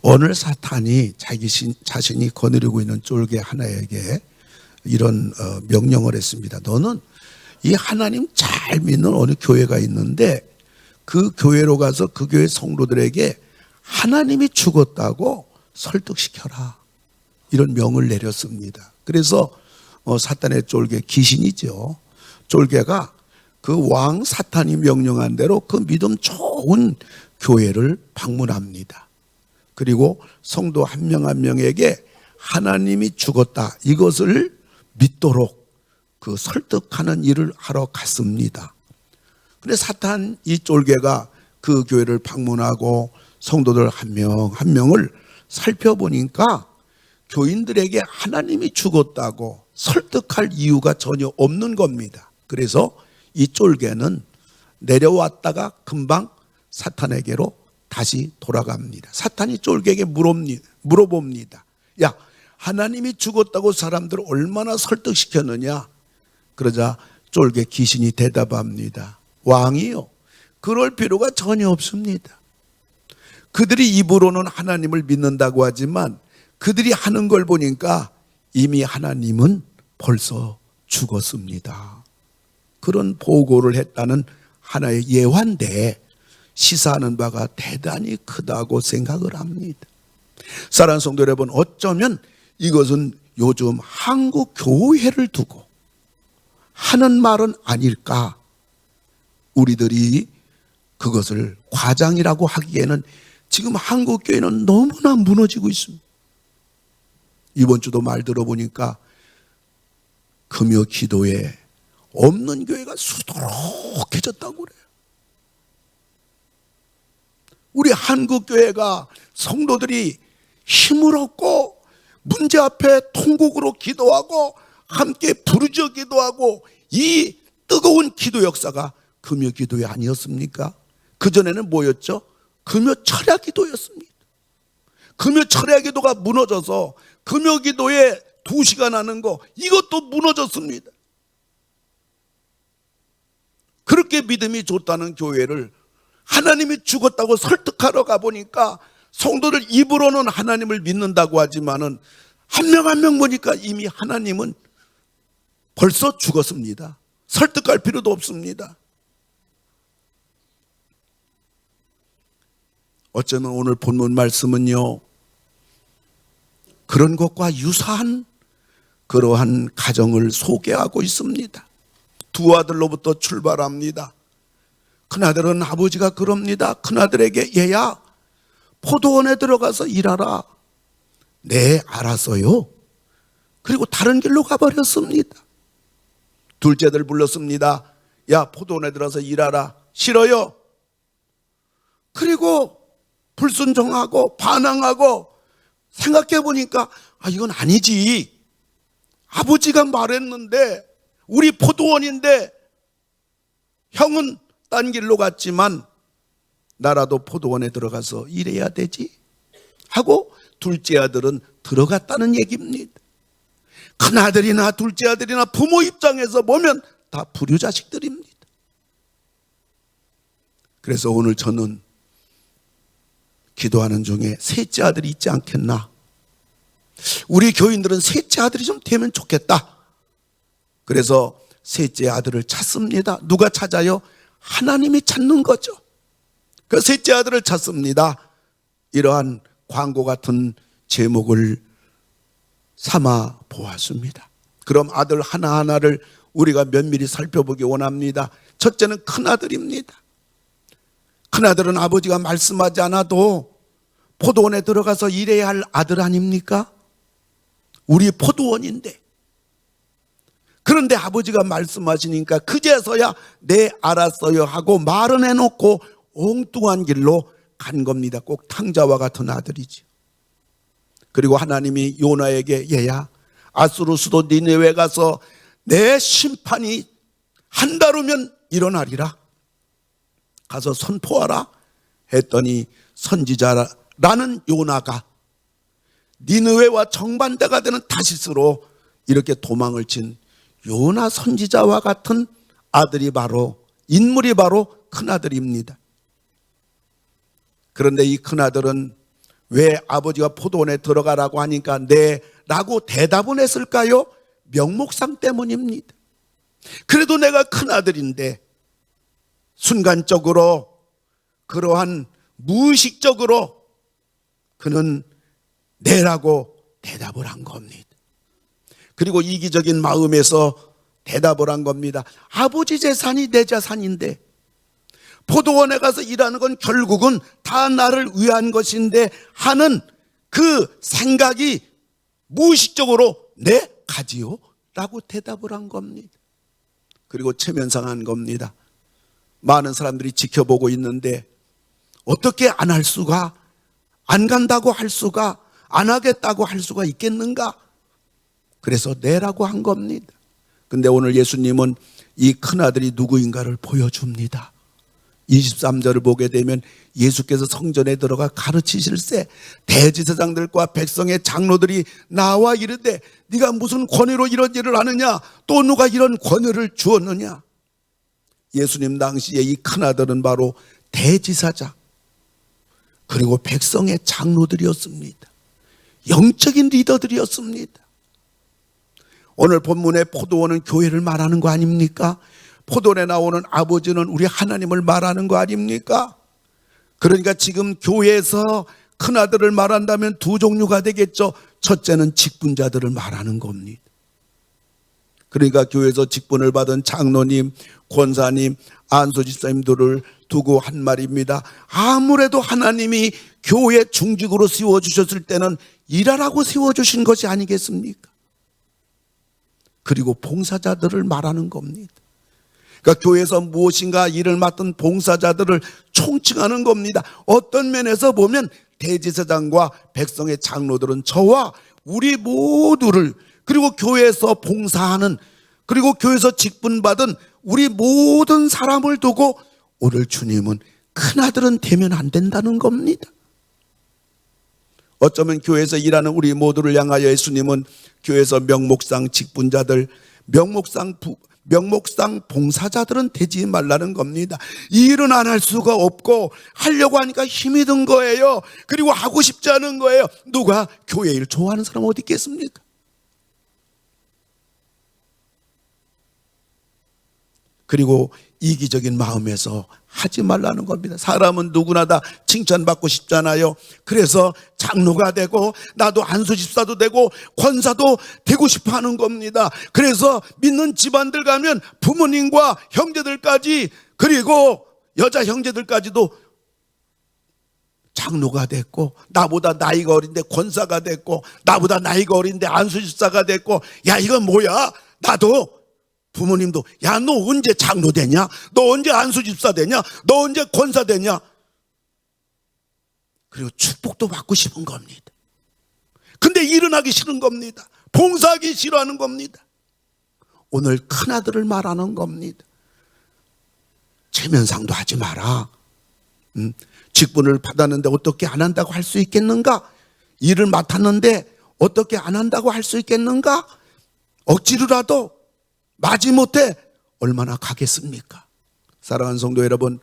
오늘 사탄이 자신이 거느리고 있는 쫄개 하나에게 이런 명령을 했습니다. 너는 이 하나님 잘 믿는 어느 교회가 있는데 그 교회로 가서 그 교회 성도들에게 하나님이 죽었다고 설득시켜라. 이런 명을 내렸습니다. 그래서 사탄의 쫄개, 귀신이죠. 쫄개가 그 왕 사탄이 명령한 대로 그 믿음 좋은 교회를 방문합니다. 그리고 성도 한 명 한 명에게 하나님이 죽었다, 이것을 믿도록 그 설득하는 일을 하러 갔습니다. 근데 사탄 이 쫄개가 그 교회를 방문하고 성도들 한 명 한 명을 살펴보니까 교인들에게 하나님이 죽었다고 설득할 이유가 전혀 없는 겁니다. 그래서 이 쫄개는 내려왔다가 금방 사탄에게로 다시 돌아갑니다. 사탄이 쫄개에게 물어봅니다. 야, 하나님이 죽었다고 사람들을 얼마나 설득시켰느냐? 그러자 쫄개 귀신이 대답합니다. 왕이요, 그럴 필요가 전혀 없습니다. 그들이 입으로는 하나님을 믿는다고 하지만 그들이 하는 걸 보니까 이미 하나님은 벌써 죽었습니다. 그런 보고를 했다는 하나의 예화인데 시사하는 바가 대단히 크다고 생각을 합니다. 사랑하는 성도 여러분, 어쩌면 이것은 요즘 한국 교회를 두고 하는 말은 아닐까? 우리들이 그것을 과장이라고 하기에는 지금 한국 교회는 너무나 무너지고 있습니다. 이번 주도 말 들어보니까 금요 기도에 없는 교회가 수두룩해졌다고 그래요. 우리 한국 교회가 성도들이 힘을 얻고 문제 앞에 통곡으로 기도하고 함께 부르짖어 기도하고 이 뜨거운 기도 역사가 금요 기도회 아니었습니까? 그전에는 뭐였죠? 금요 철야 기도였습니다. 금요 철야 기도가 무너져서 금요 기도에 2시간 하는 거, 이것도 무너졌습니다. 그렇게 믿음이 좋다는 교회를 하나님이 죽었다고 설득하러 가보니까 성도들 입으로는 하나님을 믿는다고 하지만은 한 명 한 명 보니까 이미 하나님은 벌써 죽었습니다. 설득할 필요도 없습니다. 어쩌면 오늘 본문 말씀은요, 그런 것과 유사한 그러한 가정을 소개하고 있습니다. 두 아들로부터 출발합니다. 큰아들은 아버지가 그럽니다. 큰아들에게 얘야, 포도원에 들어가서 일하라. 네, 알았어요. 그리고 다른 길로 가버렸습니다. 둘째 아들 불렀습니다. 야, 포도원에 들어가서 일하라. 싫어요. 그리고 불순종하고 반항하고 생각해 보니까 이건 아니지. 아버지가 말했는데, 우리 포도원인데 형은 딴 길로 갔지만 나라도 포도원에 들어가서 일해야 되지 하고 둘째 아들은 들어갔다는 얘기입니다. 큰아들이나 둘째 아들이나 부모 입장에서 보면 다 불효자식들입니다. 그래서 오늘 저는 기도하는 중에 셋째 아들이 있지 않겠나? 우리 교인들은 셋째 아들이 좀 되면 좋겠다. 그래서 셋째 아들을 찾습니다. 누가 찾아요? 하나님이 찾는 거죠. 그 셋째 아들을 찾습니다. 이러한 광고 같은 제목을 삼아 보았습니다. 그럼 아들 하나하나를 우리가 면밀히 살펴보기 원합니다. 첫째는 큰아들입니다. 큰아들은 아버지가 말씀하지 않아도 포도원에 들어가서 일해야 할 아들 아닙니까? 우리 포도원인데. 그런데 아버지가 말씀하시니까 그제서야 네, 알았어요 하고 말은 해놓고 엉뚱한 길로 간 겁니다. 꼭 탕자와 같은 아들이죠. 그리고 하나님이 요나에게 얘야, 아수르 수도 니네웨 가서 내 심판이 한 달 후면 일어나리라. 가서 선포하라 했더니 선지자라는 요나가 니느웨와 정반대가 되는 다시스로 이렇게 도망을 친 요나 선지자와 같은 아들이 바로, 인물이 바로 큰아들입니다. 그런데 이 큰아들은 왜 아버지가 포도원에 들어가라고 하니까 네 라고 대답은 했을까요? 명목상 때문입니다. 그래도 내가 큰아들인데 순간적으로 그러한 무의식적으로 그는 네라고 대답을 한 겁니다. 그리고 이기적인 마음에서 대답을 한 겁니다. 아버지 재산이 내 재산인데 포도원에 가서 일하는 건 결국은 다 나를 위한 것인데 하는 그 생각이 무의식적으로 네 가지요 라고 대답을 한 겁니다. 그리고 체면상한 겁니다. 많은 사람들이 지켜보고 있는데 어떻게 안 할 수가, 안 간다고 할 수가, 안 하겠다고 할 수가 있겠는가? 그래서 네라고 한 겁니다. 근데 오늘 예수님은 이 큰아들이 누구인가를 보여줍니다. 23절을 보게 되면 예수께서 성전에 들어가 가르치실 때 대제사장들과 백성의 장로들이 나와 이르되 네가 무슨 권위로 이런 일을 하느냐, 또 누가 이런 권위를 주었느냐. 예수님 당시에 이 큰아들은 바로 대제사장 그리고 백성의 장로들이었습니다. 영적인 리더들이었습니다. 오늘 본문의 포도원은 교회를 말하는 거 아닙니까? 포도원에 나오는 아버지는 우리 하나님을 말하는 거 아닙니까? 그러니까 지금 교회에서 큰아들을 말한다면 두 종류가 되겠죠. 첫째는 직분자들을 말하는 겁니다. 그러니까 교회에서 직분을 받은 장로님, 권사님, 안수집사님들을 두고 한 말입니다. 아무래도 하나님이 교회 중직으로 세워주셨을 때는 일하라고 세워주신 것이 아니겠습니까? 그리고 봉사자들을 말하는 겁니다. 그러니까 교회에서 무엇인가 일을 맡은 봉사자들을 총칭하는 겁니다. 어떤 면에서 보면 대제사장과 백성의 장로들은 저와 우리 모두를, 그리고 교회에서 봉사하는, 그리고 교회에서 직분받은 우리 모든 사람을 두고 오늘 주님은 큰아들은 되면 안 된다는 겁니다. 어쩌면 교회에서 일하는 우리 모두를 향하여 예수님은 교회에서 명목상 직분자들, 명목상 봉사자들은 되지 말라는 겁니다. 이 일은 안 할 수가 없고 하려고 하니까 힘이 든 거예요. 그리고 하고 싶지 않은 거예요. 누가 교회 일 좋아하는 사람 어디 있겠습니까? 그리고 이기적인 마음에서 하지 말라는 겁니다. 사람은 누구나 다 칭찬받고 싶잖아요. 그래서 장로가 되고 나도 안수집사도 되고 권사도 되고 싶어 하는 겁니다. 그래서 믿는 집안들 가면 부모님과 형제들까지, 그리고 여자 형제들까지도 장로가 됐고, 나보다 나이가 어린데 권사가 됐고, 나보다 나이가 어린데 안수집사가 됐고, 야 이건 뭐야? 나도, 부모님도 야 너 언제 장로 되냐? 너 언제 안수집사 되냐? 너 언제 권사 되냐? 그리고 축복도 받고 싶은 겁니다. 근데 일은 하기 싫은 겁니다. 봉사하기 싫어하는 겁니다. 오늘 큰아들을 말하는 겁니다. 체면상도 하지 마라. 직분을 받았는데 어떻게 안 한다고 할 수 있겠는가? 일을 맡았는데 어떻게 안 한다고 할 수 있겠는가? 억지로라도 마지못해 얼마나 가겠습니까? 사랑하는 성도 여러분,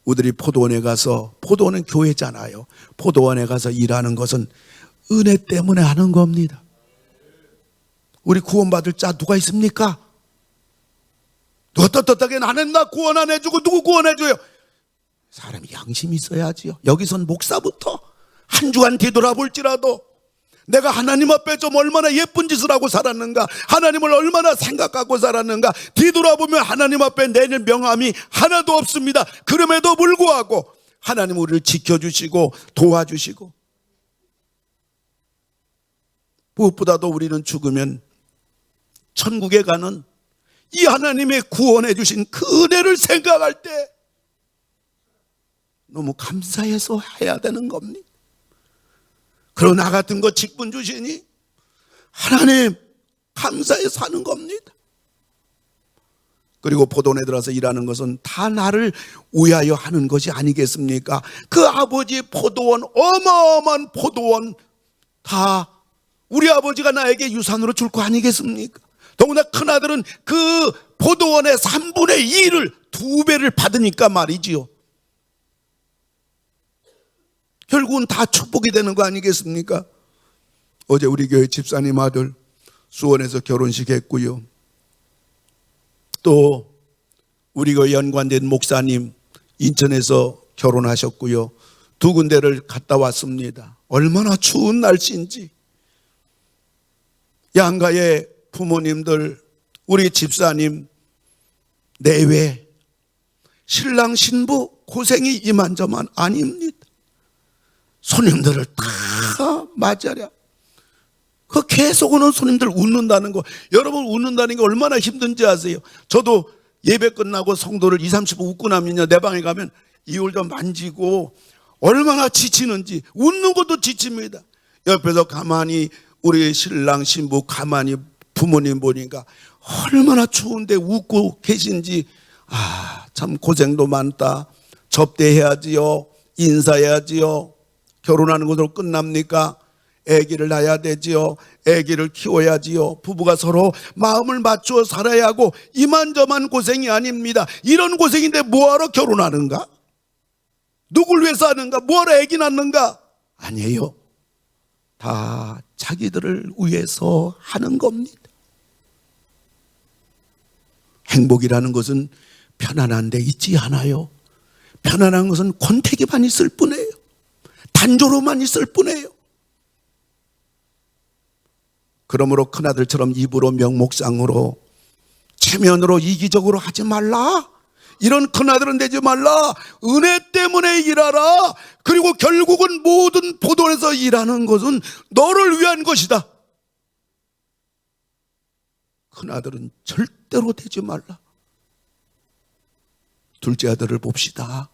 우리들이 포도원에 가서, 포도원은 교회잖아요. 포도원에 가서 일하는 것은 은혜 때문에 하는 겁니다. 우리 구원받을 자 누가 있습니까? 누가 떳떳하게 나는 나 구원 안 해주고 누구 구원해줘요? 사람이 양심이 있어야지요. 여기선 목사부터 한 주간 뒤돌아볼지라도 내가 하나님 앞에 좀 얼마나 예쁜 짓을 하고 살았는가, 하나님을 얼마나 생각하고 살았는가 뒤돌아보면 하나님 앞에 내는 명함이 하나도 없습니다. 그럼에도 불구하고 하나님 우리를 지켜주시고 도와주시고, 무엇보다도 우리는 죽으면 천국에 가는 이 하나님의 구원해 주신 그 은혜를 생각할 때 너무 감사해서 해야 되는 겁니다. 그러나 나 같은 거 직분 주시니 하나님 감사해 사는 겁니다. 그리고 포도원에 들어서 일하는 것은 다 나를 위하여 하는 것이 아니겠습니까? 그 아버지 포도원, 어마어마한 포도원 다 우리 아버지가 나에게 유산으로 줄 거 아니겠습니까? 더구나 큰아들은 그 포도원의 3분의 2를 2배를 받으니까 말이지요. 결국은 다 축복이 되는 거 아니겠습니까? 어제 우리 교회 집사님 아들 수원에서 결혼식 했고요. 또 우리 교회 연관된 목사님 인천에서 결혼하셨고요. 두 군데를 갔다 왔습니다. 얼마나 추운 날씨인지. 양가의 부모님들, 우리 집사님 내외, 신랑 신부 고생이 이만저만 아닙니다. 손님들을 다 맞아랴. 그 계속 오는 손님들 웃는다는 거, 여러분 웃는다는 게 얼마나 힘든지 아세요? 저도 예배 끝나고 성도를 20, 30분 웃고 나면요, 내 방에 가면 이불 좀 만지고 얼마나 지치는지, 웃는 것도 지칩니다. 옆에서 가만히 우리 신랑 신부 가만히 부모님 보니까 얼마나 추운데 웃고 계신지, 참 고생도 많다. 접대해야지요, 인사해야지요. 결혼하는 것으로 끝납니까? 아기를 낳아야 되지요. 아기를 키워야지요. 부부가 서로 마음을 맞추어 살아야 하고, 이만저만 고생이 아닙니다. 이런 고생인데 뭐하러 결혼하는가? 누굴 위해서 하는가? 뭐하러 아기 낳는가? 아니에요. 다 자기들을 위해서 하는 겁니다. 행복이라는 것은 편안한 데 있지 않아요. 편안한 것은 권태기만 있을 뿐이에요. 단조로만 있을 뿐이에요. 그러므로 큰아들처럼 입으로 명목상으로 체면으로 이기적으로 하지 말라. 이런 큰아들은 되지 말라. 은혜 때문에 일하라. 그리고 결국은 모든 포도원에서 일하는 것은 너를 위한 것이다. 큰아들은 절대로 되지 말라. 둘째 아들을 봅시다.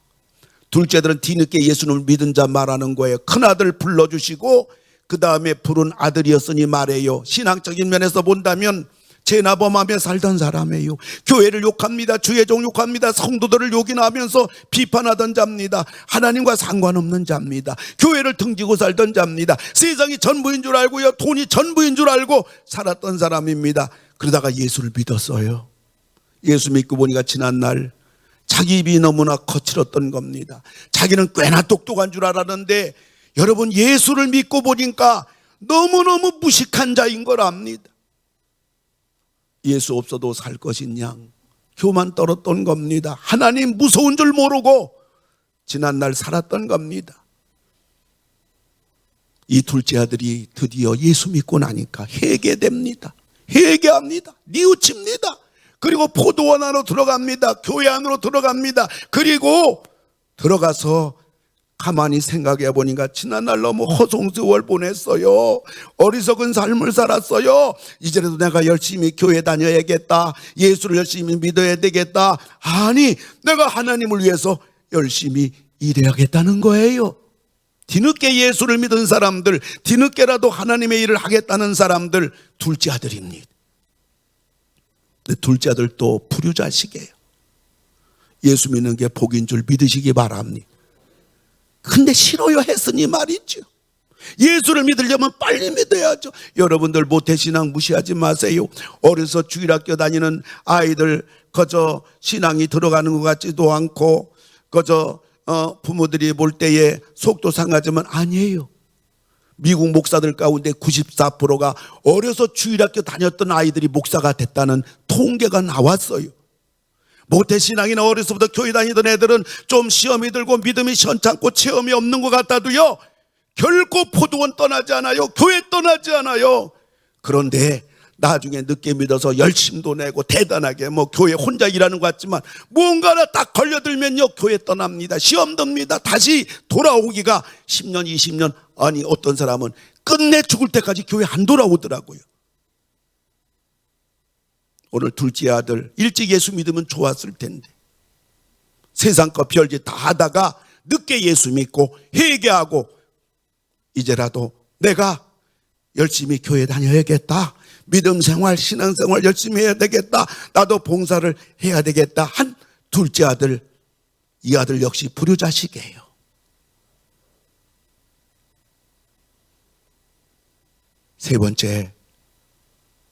둘째 아들은 뒤늦게 예수님을 믿은 자 말하는 거예요. 큰아들 불러주시고 그 다음에 부른 아들이었으니 말해요. 신앙적인 면에서 본다면 죄나범하며 살던 사람이에요. 교회를 욕합니다. 주의 종 욕합니다. 성도들을 욕이나 하면서 비판하던 자입니다. 하나님과 상관없는 자입니다. 교회를 등지고 살던 자입니다. 세상이 전부인 줄 알고요, 돈이 전부인 줄 알고 살았던 사람입니다. 그러다가 예수를 믿었어요. 예수 믿고 보니까 지난날 자기 입이 너무나 거칠었던 겁니다. 자기는 꽤나 똑똑한 줄 알았는데, 여러분 예수를 믿고 보니까 너무너무 무식한 자인 걸 압니다. 예수 없어도 살 것인 양 교만 떨었던 겁니다. 하나님 무서운 줄 모르고 지난날 살았던 겁니다. 이 둘째 아들이 드디어 예수 믿고 나니까 회개됩니다. 회개합니다. 뉘우칩니다. 그리고 포도원 안으로 들어갑니다. 교회 안으로 들어갑니다. 그리고 들어가서 가만히 생각해 보니까 지난날 너무 허송세월 보냈어요. 어리석은 삶을 살았어요. 이제라도 내가 열심히 교회 다녀야겠다. 예수를 열심히 믿어야 되겠다. 아니, 내가 하나님을 위해서 열심히 일해야겠다는 거예요. 뒤늦게 예수를 믿은 사람들, 뒤늦게라도 하나님의 일을 하겠다는 사람들, 둘째 아들입니다. 근데 둘째 아들도 불효자식이에요. 예수 믿는 게 복인 줄 믿으시기 바랍니다. 근데 싫어요 했으니 말이죠. 예수를 믿으려면 빨리 믿어야죠. 여러분들 모태신앙 무시하지 마세요. 어려서 주일학교 다니는 아이들 그저 신앙이 들어가는 것 같지도 않고 그저 부모들이 볼 때에 속도 상하지만 아니에요. 미국 목사들 가운데 94%가 어려서 주일학교 다녔던 아이들이 목사가 됐다는 통계가 나왔어요. 모태신앙이나 어려서부터 교회 다니던 애들은 좀 시험이 들고 믿음이 시원찮고 체험이 없는 것 같아도요, 결코 포도원 떠나지 않아요. 교회 떠나지 않아요. 그런데 나중에 늦게 믿어서 열심도 내고 대단하게 교회 혼자 일하는 것 같지만 뭔가 하나 딱 걸려들면요 교회 떠납니다. 시험 듭니다. 다시 돌아오기가 10년 20년, 아니 어떤 사람은 끝내 죽을 때까지 교회 안 돌아오더라고요. 오늘 둘째 아들 일찍 예수 믿으면 좋았을 텐데 세상과 별짓 다 하다가 늦게 예수 믿고 회개하고 이제라도 내가 열심히 교회 다녀야겠다, 믿음 생활 신앙생활 열심히 해야 되겠다, 나도 봉사를 해야 되겠다 한 둘째 아들, 이 아들 역시 불효자식이에요. 세 번째,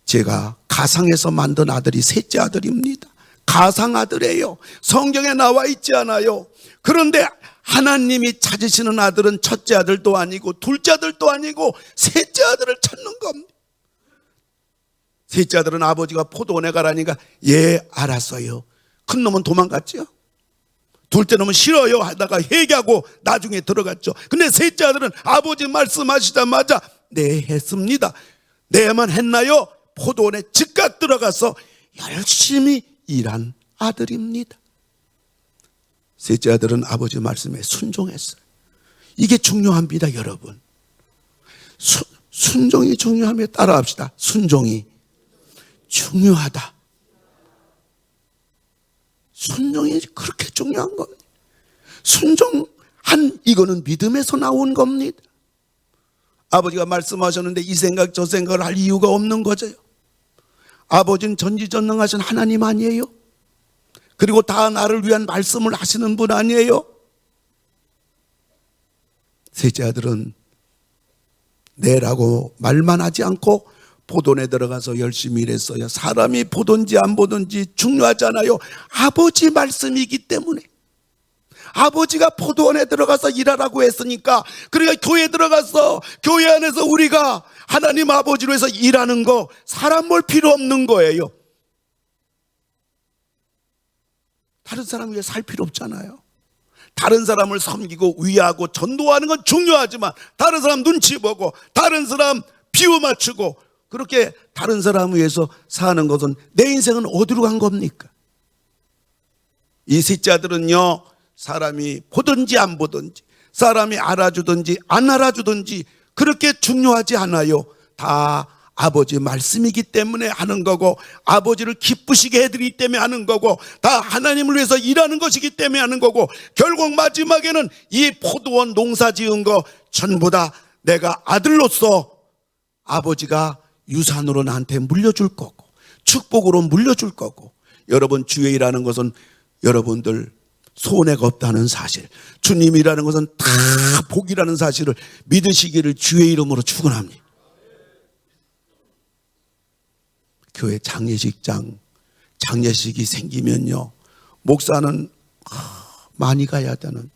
제가 가상에서 만든 아들이 셋째 아들입니다. 가상아들이에요. 성경에 나와 있지 않아요. 그런데 하나님이 찾으시는 아들은 첫째 아들도 아니고 둘째 아들도 아니고 셋째 아들을 찾는 겁니다. 셋째 아들은 아버지가 포도원에 가라니까 예 알았어요. 큰 놈은 도망갔죠. 둘째 놈은 싫어요 하다가 회개하고 나중에 들어갔죠. 근데 셋째 아들은 아버지 말씀하시자마자 네 했습니다. 네만 했나요? 포도원에 즉각 들어가서 열심히 일한 아들입니다. 셋째 아들은 아버지 말씀에 순종했어요. 이게 중요합니다, 여러분. 순종이 중요하며 따라합시다. 순종이 중요하다. 순종이 그렇게 중요한 겁니다. 순종한 이거는 믿음에서 나온 겁니다. 아버지가 말씀하셨는데 이 생각 저 생각을 할 이유가 없는 거죠. 아버지는 전지전능하신 하나님 아니에요? 그리고 다 나를 위한 말씀을 하시는 분 아니에요? 셋째 아들은 네라고 말만 하지 않고 포도원에 들어가서 열심히 일했어요. 사람이 보든지 안 보든지 중요하지 않아요. 아버지 말씀이기 때문에. 아버지가 포도원에 들어가서 일하라고 했으니까, 그러니까 교회에 들어가서 교회 안에서 우리가 하나님 아버지로 해서 일하는 거 사람 볼 필요 없는 거예요. 다른 사람 위해 살 필요 없잖아요. 다른 사람을 섬기고 위하고 전도하는 건 중요하지만 다른 사람 눈치 보고 다른 사람 비유 맞추고 그렇게 다른 사람 위해서 사는 것은 내 인생은 어디로 간 겁니까? 이 셋째 아들은요, 사람이 보든지 안 보든지 사람이 알아주든지 안 알아주든지 그렇게 중요하지 않아요. 다 아버지 말씀이기 때문에 하는 거고 아버지를 기쁘시게 해드리기 때문에 하는 거고 다 하나님을 위해서 일하는 것이기 때문에 하는 거고 결국 마지막에는 이 포도원 농사 지은 거 전부 다 내가 아들로서 아버지가 유산으로 나한테 물려줄 거고 축복으로 물려줄 거고. 여러분, 주의 일하는 것은 여러분들 손해가 없다는 사실, 주님이라는 것은 다 복이라는 사실을 믿으시기를 주의 이름으로 축원합니다. 교회 장례식장, 장례식이 생기면요, 목사는 많이 가야 되는데,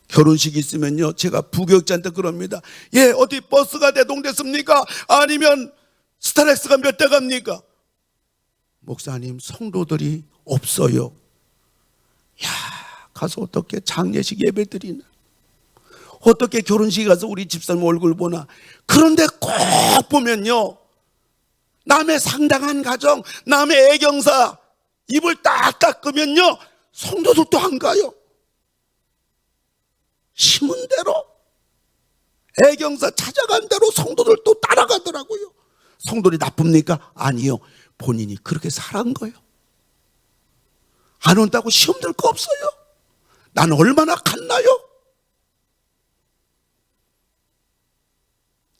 결혼식이 있으면요, 제가 부교육자한테 그럽니다. 예, 어디 버스가 대동됐습니까? 아니면 스타렉스가 몇 대 갑니까? 목사님, 성도들이 없어요. 야, 가서 어떻게 장례식 예배 드리나? 어떻게 결혼식에 가서 우리 집사님 얼굴 보나? 그런데 꼭 보면요, 남의 상당한 가정, 남의 애경사 입을 딱 닦으면요, 성도들도 안 가요. 심은 대로, 애경사 찾아간 대로 성도들도 따라가더라고요. 성도들이 나쁩니까? 아니요. 본인이 그렇게 살아간 거예요. 안 온다고 시험 들 거 없어요. 난 얼마나 갔나요?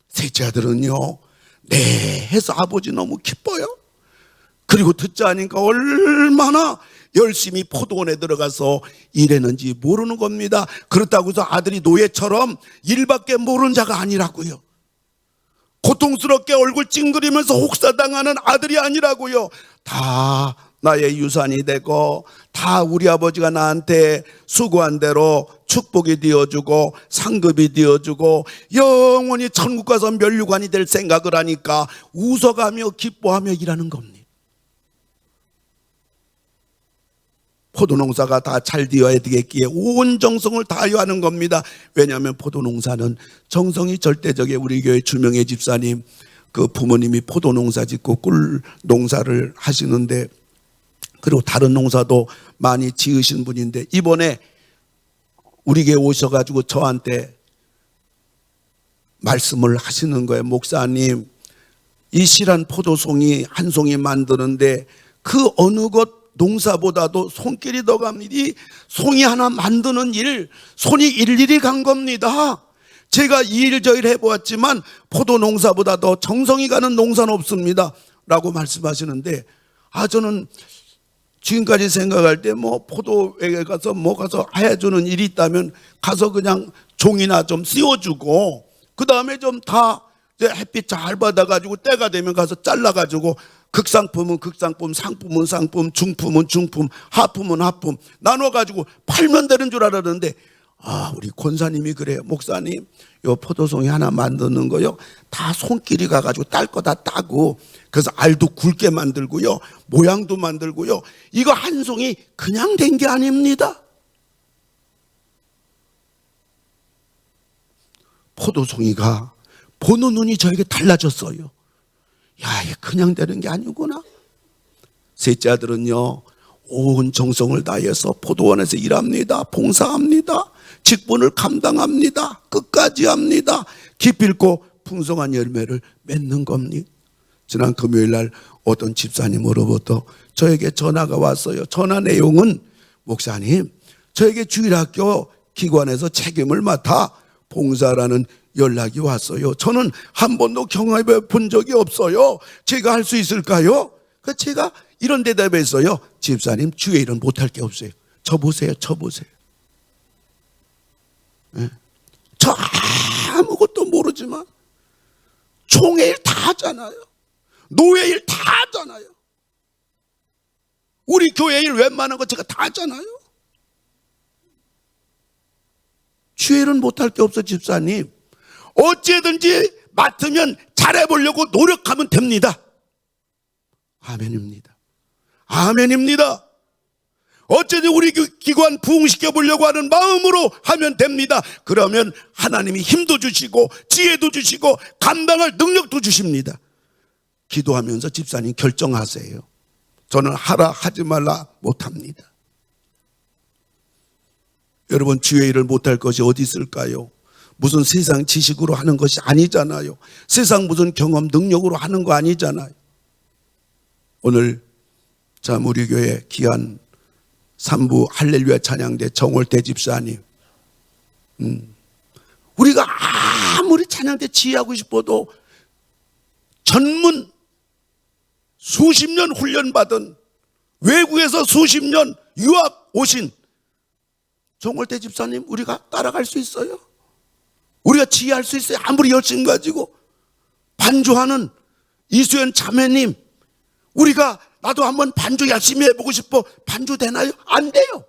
셋째 아들은요, 네 해서 아버지 너무 기뻐요. 그리고 듣자 하니까 얼마나 열심히 포도원에 들어가서 일했는지 모르는 겁니다. 그렇다고 해서 아들이 노예처럼 일밖에 모르는 자가 아니라고요. 고통스럽게 얼굴 찡그리면서 혹사당하는 아들이 아니라고요. 다 나의 유산이 되고 다 우리 아버지가 나한테 수고한 대로 축복이 되어주고 상급이 되어주고 영원히 천국 가서 면류관이 될 생각을 하니까 웃어가며 기뻐하며 일하는 겁니다. 포도농사가 다 잘 되어야 되겠기에 온 정성을 다하여 하는 겁니다. 왜냐하면 포도농사는 정성이 절대적이에요. 우리 교회 주명의 집사님 그 부모님이 포도농사 짓고 꿀 농사를 하시는데, 그리고 다른 농사도 많이 지으신 분인데, 이번에 우리 교회 오셔가지고 저한테 말씀을 하시는 거예요. 목사님, 이 실한 포도송이 한 송이 만드는데 그 어느 것 농사보다도 손길이 더 갑니다. 이 송이 하나 만드는 일, 손이 일일이 간 겁니다. 제가 이 일 저 일 해보았지만 포도 농사보다 더 정성이 가는 농사는 없습니다 라고 말씀하시는데, 저는 지금까지 생각할 때 뭐 포도에 가서 가서 해주는 일이 있다면 가서 그냥 종이나 좀 씌워주고 그 다음에 좀 다 햇빛 잘 받아가지고 때가 되면 가서 잘라가지고 극상품은 극상품, 상품은 상품, 중품은 중품, 하품은 하품 나눠가지고 팔면 되는 줄 알았는데, 우리 권사님이 그래요. 목사님, 요 포도송이 하나 만드는 거요, 다 손길이 가가지고 딸 거 다 따고, 그래서 알도 굵게 만들고요, 모양도 만들고요, 이거 한 송이 그냥 된 게 아닙니다. 포도송이가 보는 눈이 저에게 달라졌어요. 야, 이게 그냥 되는 게 아니구나. 셋째 아들은요, 온 정성을 다해서 포도원에서 일합니다. 봉사합니다. 직분을 감당합니다. 끝까지 합니다. 기필코 풍성한 열매를 맺는 겁니다. 지난 금요일 날 어떤 집사님으로부터 저에게 전화가 왔어요. 전화 내용은, 목사님, 저에게 주일학교 기관에서 책임을 맡아 봉사라는 연락이 왔어요. 저는 한 번도 경험해 본 적이 없어요. 제가 할 수 있을까요? 제가 이런 대답했어요. 집사님, 주의 일은 못할 게 없어요. 저 보세요. 네. 저 아무것도 모르지만 총회 일 다 하잖아요. 노예 일 다 하잖아요. 우리 교회 일 웬만한 거 제가 다 하잖아요. 주의 일은 못할 게 없어, 집사님. 어찌든지 맡으면 잘해보려고 노력하면 됩니다. 아멘입니다. 아멘입니다. 어쨌든 우리 기관 부흥시켜보려고 하는 마음으로 하면 됩니다. 그러면 하나님이 힘도 주시고 지혜도 주시고 감당할 능력도 주십니다. 기도하면서 집사님 결정하세요. 저는 하라 하지 말라 못합니다. 여러분, 주의 일을 못할 것이 어디 있을까요? 무슨 세상 지식으로 하는 것이 아니잖아요. 세상 무슨 경험 능력으로 하는 거 아니잖아요. 오늘 참 우리 교회 귀한 3부 할렐루야 찬양대 정월대 집사님, 우리가 아무리 찬양대 지휘하고 싶어도 전문 수십 년 훈련받은, 외국에서 수십 년 유학 오신 정월대 집사님 우리가 따라갈 수 있어요? 우리가 지휘할 수 있어요? 아무리 열심 가지고 반주하는 이수연 자매님, 우리가 나도 한번 반주 열심히 해보고 싶어, 반주 되나요? 안 돼요.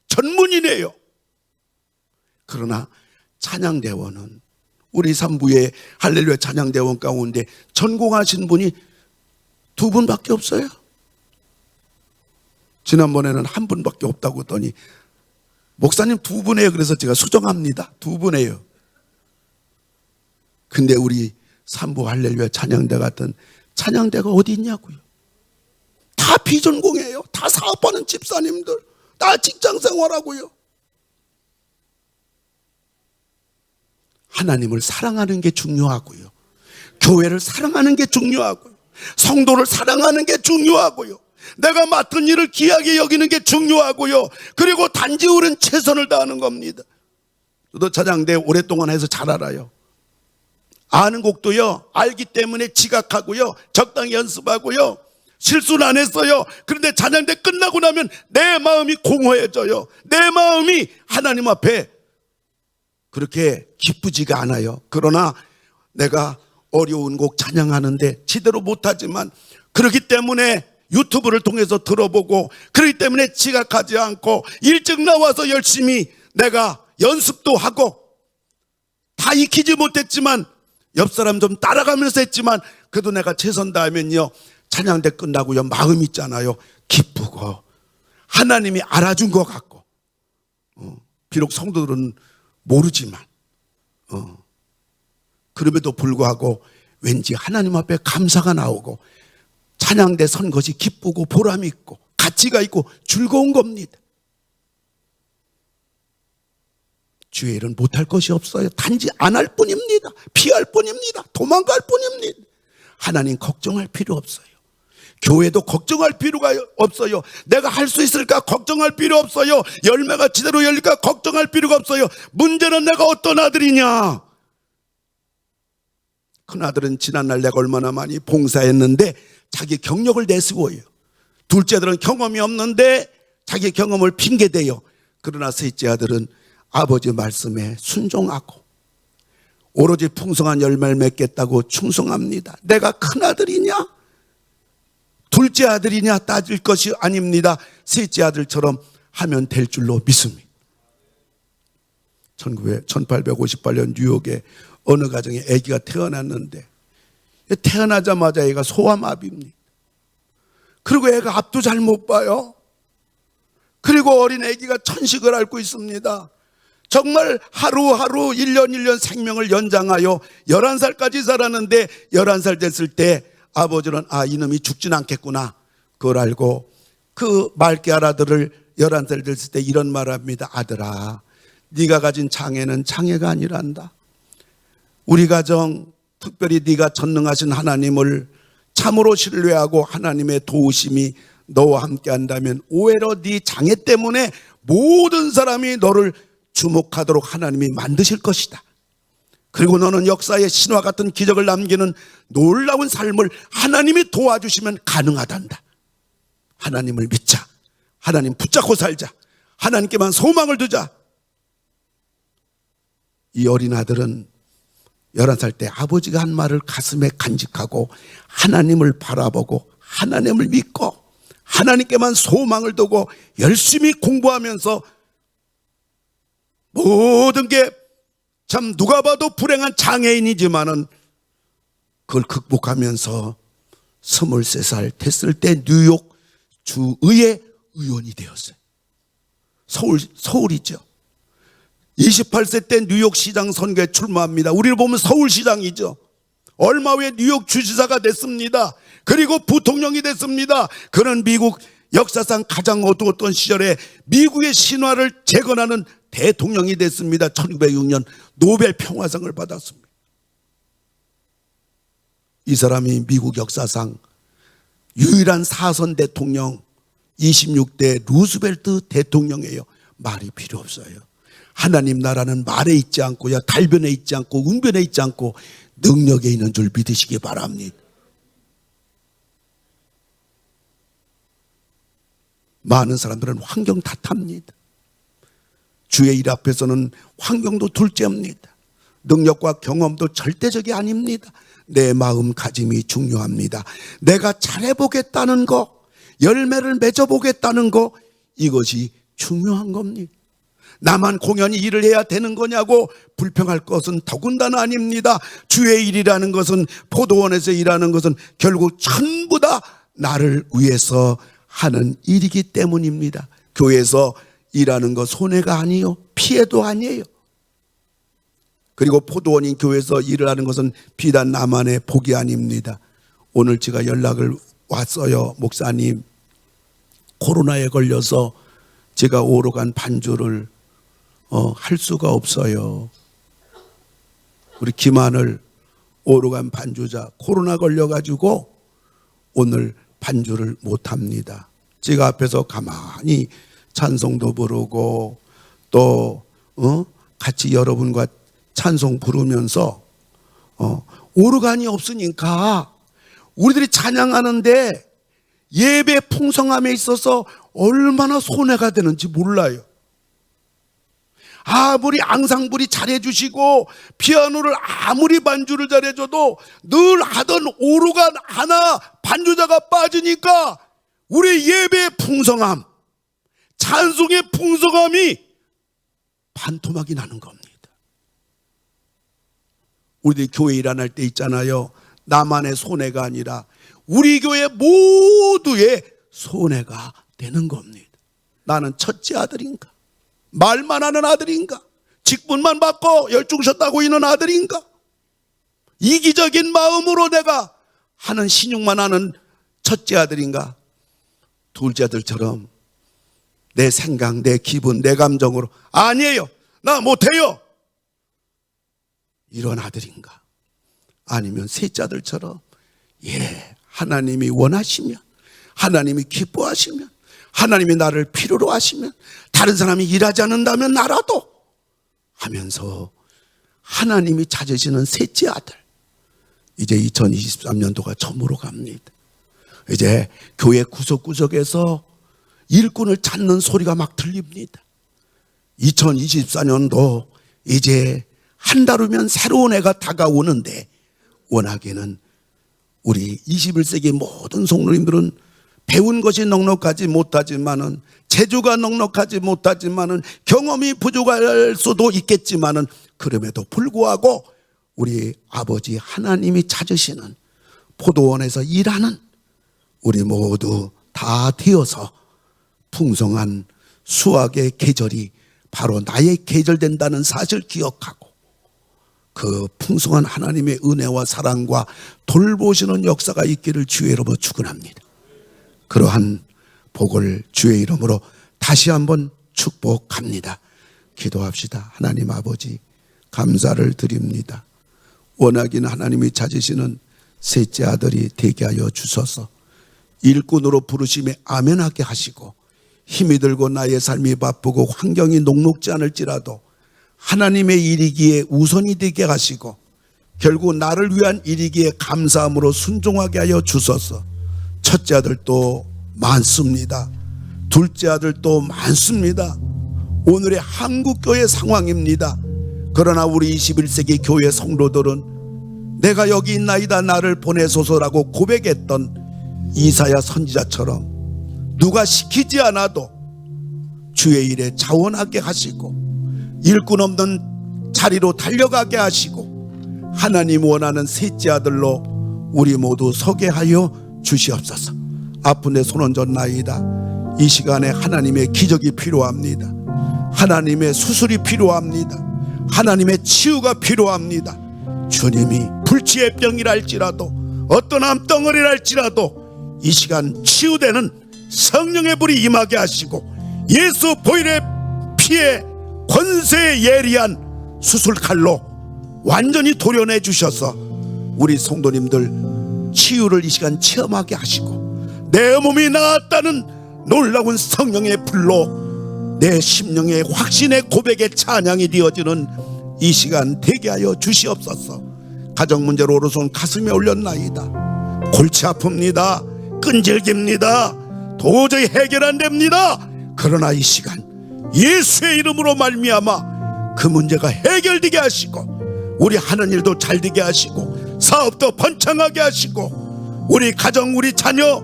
전문이네요. 그러나 찬양대원은 우리 3부의 할렐루야 찬양대원 가운데 전공하신 분이 2분밖에 없어요. 지난번에는 1분밖에 없다고 하더니 목사님 2분이에요. 그래서 제가 수정합니다. 2분이에요. 근데 우리 3부 할렐루야 찬양대 같은 찬양대가 어디 있냐고요. 다 비전공이에요. 다 사업하는 집사님들, 다 직장생활하고요. 하나님을 사랑하는 게 중요하고요, 교회를 사랑하는 게 중요하고요, 성도를 사랑하는 게 중요하고요, 내가 맡은 일을 귀하게 여기는 게 중요하고요, 그리고 단지 우리는 최선을 다하는 겁니다. 저도 찬양대 오랫동안 해서 잘 알아요. 아는 곡도요, 알기 때문에 지각하고요, 적당히 연습하고요, 실수는 안 했어요. 그런데 찬양대 끝나고 나면 내 마음이 공허해져요. 내 마음이 하나님 앞에 그렇게 기쁘지가 않아요. 그러나 내가 어려운 곡 찬양하는데 제대로 못하지만, 그렇기 때문에 유튜브를 통해서 들어보고, 그렇기 때문에 지각하지 않고 일찍 나와서 열심히 내가 연습도 하고, 다 익히지 못했지만 옆 사람 좀 따라가면서 했지만, 그래도 내가 최선 다하면요, 찬양대 끝나고요, 마음 있잖아요, 기쁘고 하나님이 알아준 것 같고, 비록 성도들은 모르지만 그럼에도 불구하고 왠지 하나님 앞에 감사가 나오고 찬양대 선 것이 기쁘고 보람이 있고 가치가 있고 즐거운 겁니다. 주의 일은 못할 것이 없어요. 단지 안 할 뿐입니다. 피할 뿐입니다. 도망갈 뿐입니다. 하나님 걱정할 필요 없어요. 교회도 걱정할 필요가 없어요. 내가 할 수 있을까 걱정할 필요 없어요. 열매가 제대로 열릴까 걱정할 필요가 없어요. 문제는 내가 어떤 아들이냐. 큰아들은 지난날 내가 얼마나 많이 봉사했는데 자기 경력을 내세워요. 둘째 아들은 경험이 없는데 자기 경험을 핑계대요. 그러나 셋째 아들은 아버지 말씀에 순종하고 오로지 풍성한 열매를 맺겠다고 충성합니다. 내가 큰아들이냐? 둘째 아들이냐 따질 것이 아닙니다. 셋째 아들처럼 하면 될 줄로 믿습니다. 1858년 뉴욕에 어느 가정에 아기가 태어났는데 태어나자마자 애가 소아마비입니다. 그리고 애가 앞도 잘 못 봐요. 그리고 어린 아기가 천식을 앓고 있습니다. 정말 하루하루 1년 1년 생명을 연장하여 11살까지 살았는데 11살 됐을 때 아버지는 이놈이 죽진 않겠구나 그걸 알고 그 맑게 알아들을 11살 됐을 때 이런 말을 합니다. 아들아, 네가 가진 장애는 장애가 아니란다. 우리 가정 특별히 네가 전능하신 하나님을 참으로 신뢰하고 하나님의 도우심이 너와 함께 한다면 오히려 네 장애 때문에 모든 사람이 너를 주목하도록 하나님이 만드실 것이다. 그리고 너는 역사의 신화 같은 기적을 남기는 놀라운 삶을 하나님이 도와주시면 가능하단다. 하나님을 믿자. 하나님 붙잡고 살자. 하나님께만 소망을 두자. 이 어린 아들은 11살 때 아버지가 한 말을 가슴에 간직하고 하나님을 바라보고 하나님을 믿고 하나님께만 소망을 두고 열심히 공부하면서 모든 게 참 누가 봐도 불행한 장애인이지만은 그걸 극복하면서 23살 됐을 때 뉴욕 주의회 의원이 되었어요. 서울이죠. 28세 때 뉴욕시장 선거에 출마합니다. 우리를 보면 서울시장이죠. 얼마 후에 뉴욕 주지사가 됐습니다. 그리고 부통령이 됐습니다. 그는 미국 역사상 가장 어두웠던 시절에 미국의 신화를 재건하는 대통령이 됐습니다. 1906년 노벨 평화상을 받았습니다. 이 사람이 미국 역사상 유일한 사선 대통령 26대 루스벨트 대통령이에요. 말이 필요 없어요. 하나님 나라는 말에 있지 않고요, 달변에 있지 않고 운변에 있지 않고 능력에 있는 줄 믿으시기 바랍니다. 많은 사람들은 환경 탓합니다. 주의 일 앞에서는 환경도 둘째입니다. 능력과 경험도 절대적이 아닙니다. 내 마음가짐이 중요합니다. 내가 잘해보겠다는 거, 열매를 맺어보겠다는 거, 이것이 중요한 겁니다. 나만 공연히 일을 해야 되는 거냐고 불평할 것은 더군다나 아닙니다. 주의 일이라는 것은, 포도원에서 일하는 것은 결국 전부 다 나를 위해서 하는 일이기 때문입니다. 교회에서 일하는 거 손해가 아니요, 피해도 아니에요. 그리고 포도원인 교회에서 일을 하는 것은 비단 나만의 복이 아닙니다. 오늘 제가 연락을 왔어요. 목사님, 코로나에 걸려서 제가 오로간 반주를 할 수가 없어요. 우리 김하늘 오로간 반주자 코로나 걸려가지고 오늘 반주를 못합니다. 제가 앞에서 가만히 찬송도 부르고 또 같이 여러분과 찬송 부르면서 오르간이 없으니까 우리들이 찬양하는데 예배 풍성함에 있어서 얼마나 손해가 되는지 몰라요. 아무리 앙상블이 잘해주시고 피아노를 아무리 반주를 잘해줘도 늘 하던 오르간 하나 반주자가 빠지니까 우리 예배의 풍성함, 찬송의 풍성함이 반토막이 나는 겁니다. 우리들이 교회 일 안 할 때 있잖아요. 나만의 손해가 아니라 우리 교회 모두의 손해가 되는 겁니다. 나는 첫째 아들인가? 말만 하는 아들인가? 직분만 받고 열중셨다고 있는 아들인가? 이기적인 마음으로 내가 하는 신용만 하는 첫째 아들인가? 둘째 아들처럼 내 생각, 내 기분, 내 감정으로 아니에요, 나 못해요, 이런 아들인가? 아니면 셋째 아들처럼 하나님이 원하시면, 하나님이 기뻐하시면, 하나님이 나를 필요로 하시면, 다른 사람이 일하지 않는다면 나라도 하면서 하나님이 찾으시는 셋째 아들. 이제 2023년도가 저물어 갑니다. 이제 교회 구석구석에서 일꾼을 찾는 소리가 막 들립니다. 2024년도 이제 한 달 후면 새로운 해가 다가오는데, 워낙에는 우리 21세기 모든 성도님들은 배운 것이 넉넉하지 못하지만은, 재주가 넉넉하지 못하지만은, 경험이 부족할 수도 있겠지만은, 그럼에도 불구하고 우리 아버지 하나님이 찾으시는 포도원에서 일하는 우리 모두 다 되어서 풍성한 수확의 계절이 바로 나의 계절 된다는 사실을 기억하고, 그 풍성한 하나님의 은혜와 사랑과 돌보시는 역사가 있기를 주의 이름으로 축원합니다. 그러한 복을 주의 이름으로 다시 한번 축복합니다. 기도합시다. 하나님 아버지, 감사를 드립니다. 원하기는 하나님이 찾으시는 셋째 아들이 되게 하여 주소서. 일꾼으로 부르심에 아멘하게 하시고, 힘이 들고 나의 삶이 바쁘고 환경이 녹록지 않을지라도 하나님의 일이기에 우선이 되게 하시고, 결국 나를 위한 일이기에 감사함으로 순종하게 하여 주소서. 첫째 아들도 많습니다. 둘째 아들도 많습니다. 오늘의 한국교회 상황입니다. 그러나 우리 21세기 교회 성도들은 내가 여기 있나이다 나를 보내소서라고 고백했던 이사야 선지자처럼 누가 시키지 않아도 주의 일에 자원하게 하시고, 일꾼 없는 자리로 달려가게 하시고, 하나님 원하는 셋째 아들로 우리 모두 서게 하여 주시옵소서. 아픈 데 손 얹었나이다. 이 시간에 하나님의 기적이 필요합니다. 하나님의 수술이 필요합니다. 하나님의 치유가 필요합니다. 주님이 불치의 병이랄지라도 어떤 암덩어리랄지라도 이 시간 치유되는 성령의 불이 임하게 하시고, 예수 보혈의 피에 권세에 예리한 수술칼로 완전히 도려내 주셔서 우리 성도님들 치유를 이 시간 체험하게 하시고, 내 몸이 나았다는 놀라운 성령의 불로 내 심령의 확신의 고백의 찬양이 되어지는 이 시간 되게 하여 주시옵소서. 가정 문제로 오른손 가슴에 올렸나이다. 골치 아픕니다. 끈질깁니다. 도저히 해결 안 됩니다. 그러나 이 시간 예수의 이름으로 말미암아 그 문제가 해결되게 하시고, 우리 하는 일도 잘 되게 하시고, 사업도 번창하게 하시고, 우리 가정 우리 자녀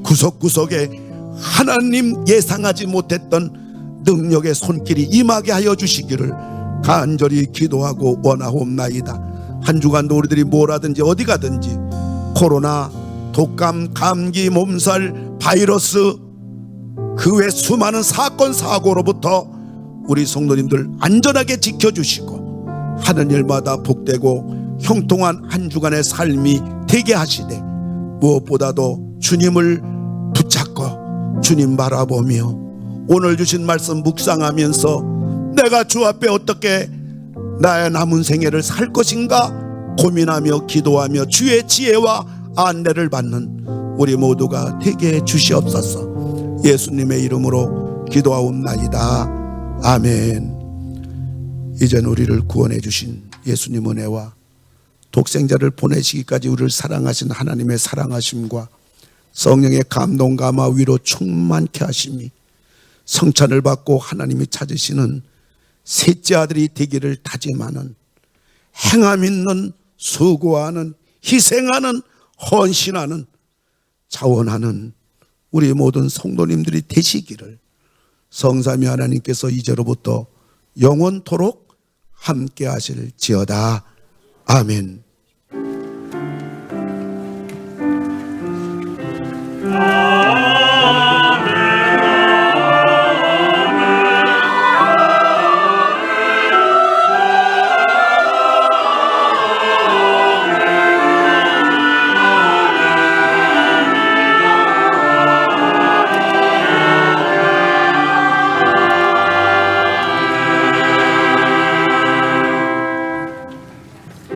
구석구석에 하나님 예상하지 못했던 능력의 손길이 임하게 하여 주시기를 간절히 기도하고 원하옵나이다. 한 주간도 우리들이 뭘 하든지 어디 가든지 코로나, 독감, 감기, 몸살, 바이러스, 그 외 수많은 사건 사고로부터 우리 성도님들 안전하게 지켜주시고, 하는 일마다 복되고 형통한 한 주간의 삶이 되게 하시되, 무엇보다도 주님을 붙잡고 주님 바라보며 오늘 주신 말씀 묵상하면서 내가 주 앞에 어떻게 나의 남은 생애를 살 것인가 고민하며 기도하며 주의 지혜와 안내를 받는 우리 모두가 되게 해 주시옵소서. 예수님의 이름으로 기도하옵나이다. 아멘. 이젠 우리를 구원해 주신 예수님 은혜와 독생자를 보내시기까지 우리를 사랑하신 하나님의 사랑하심과 성령의 감동 감화 위로 충만케 하심이 성찬을 받고 하나님이 찾으시는 셋째 아들이 되기를 다짐하는, 행함 있는, 수고하는, 희생하는, 헌신하는, 자원하는 우리 모든 성도님들이 되시기를 성삼위 하나님께서 이제로부터 영원토록 함께 하실지어다. 아멘.